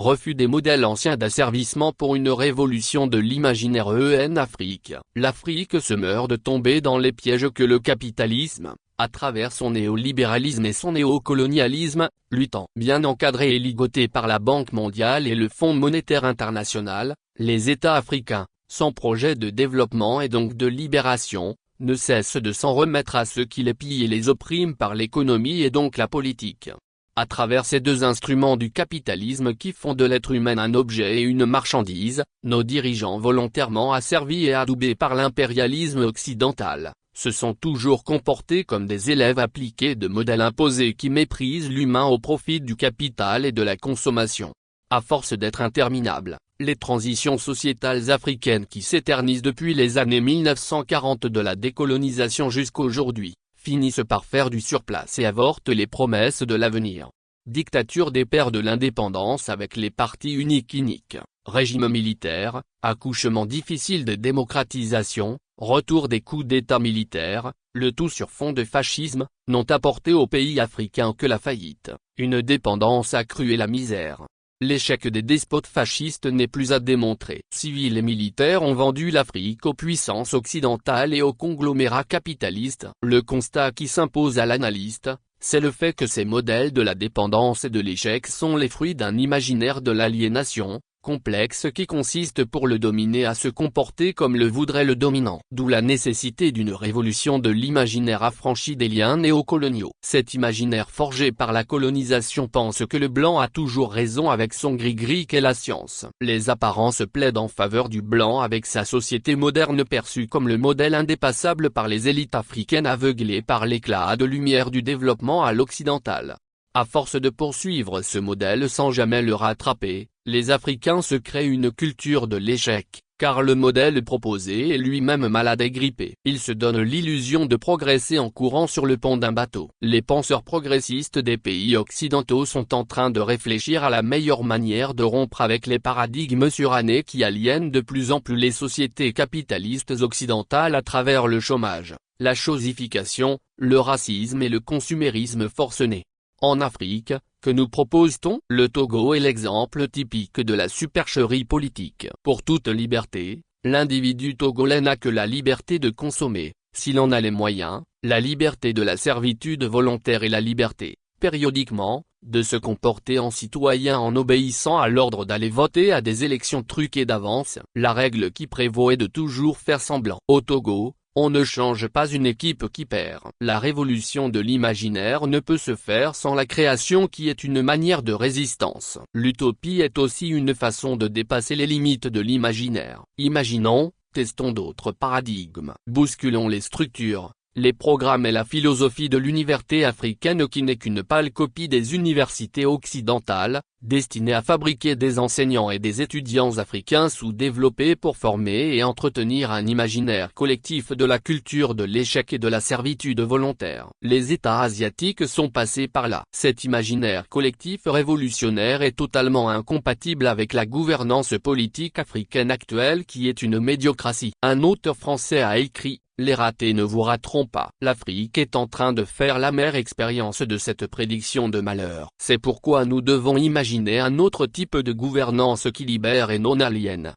refus des modèles anciens d'asservissement pour une révolution de l'imaginaire en Afrique. L'Afrique se meurt de tomber dans les pièges que le capitalisme, à travers son néolibéralisme et son néocolonialisme, luttant bien encadré et ligoté par la Banque mondiale et le Fonds monétaire international, les États africains, sans projet de développement et donc de libération, ne cessent de s'en remettre à ceux qui les pillent et les oppriment par l'économie et donc la politique. À travers ces deux instruments du capitalisme qui font de l'être humain un objet et une marchandise, nos dirigeants volontairement asservis et adoubés par l'impérialisme occidental, se sont toujours comportés comme des élèves appliqués de modèles imposés qui méprisent l'humain au profit du capital et de la consommation. À force d'être interminables, les transitions sociétales africaines qui s'éternisent depuis les années 1940 de la décolonisation jusqu'à aujourd'hui, finissent par faire du surplace et avortent les promesses de l'avenir. Dictature des pères de l'indépendance avec les partis uniques, régime militaire, accouchement difficile de démocratisation, retour des coups d'État militaires, le tout sur fond de fascisme, n'ont apporté aux pays africains que la faillite, une dépendance accrue et la misère. L'échec des despotes fascistes n'est plus à démontrer. Civils et militaires ont vendu l'Afrique aux puissances occidentales et aux conglomérats capitalistes. Le constat qui s'impose à l'analyste, c'est le fait que ces modèles de la dépendance et de l'échec sont les fruits d'un imaginaire de l'aliénation, complexe qui consiste pour le dominer à se comporter comme le voudrait le dominant. D'où la nécessité d'une révolution de l'imaginaire affranchi des liens néocoloniaux. Cet imaginaire forgé par la colonisation pense que le blanc a toujours raison avec son gris-gris qu'est la science. Les apparences plaident en faveur du blanc avec sa société moderne perçue comme le modèle indépassable par les élites africaines aveuglées par l'éclat de lumière du développement à l'occidental. À force de poursuivre ce modèle sans jamais le rattraper, les Africains se créent une culture de l'échec, car le modèle proposé est lui-même malade et grippé. Ils se donnent l'illusion de progresser en courant sur le pont d'un bateau. Les penseurs progressistes des pays occidentaux sont en train de réfléchir à la meilleure manière de rompre avec les paradigmes surannés qui aliènent de plus en plus les sociétés capitalistes occidentales à travers le chômage, la chosification, le racisme et le consumérisme forcené. En Afrique, que nous propose-t-on? Le Togo est l'exemple typique de la supercherie politique. Pour toute liberté, l'individu togolais n'a que la liberté de consommer, s'il en a les moyens, la liberté de la servitude volontaire et la liberté, périodiquement, de se comporter en citoyen en obéissant à l'ordre d'aller voter à des élections truquées d'avance. La règle qui prévaut est de toujours faire semblant. Au Togo, on ne change pas une équipe qui perd. La révolution de l'imaginaire ne peut se faire sans la création qui est une manière de résistance. L'utopie est aussi une façon de dépasser les limites de l'imaginaire. Imaginons, testons d'autres paradigmes. Bousculons les structures, les programmes et la philosophie de l'université africaine qui n'est qu'une pâle copie des universités occidentales, destinée à fabriquer des enseignants et des étudiants africains sous-développés pour former et entretenir un imaginaire collectif de la culture de l'échec et de la servitude volontaire. Les États asiatiques sont passés par là. Cet imaginaire collectif révolutionnaire est totalement incompatible avec la gouvernance politique africaine actuelle qui est une médiocratie. Un auteur français a écrit: les ratés ne vous rateront pas. L'Afrique est en train de faire l'amère expérience de cette prédiction de malheur. C'est pourquoi nous devons imaginer un autre type de gouvernance qui libère et non aliène.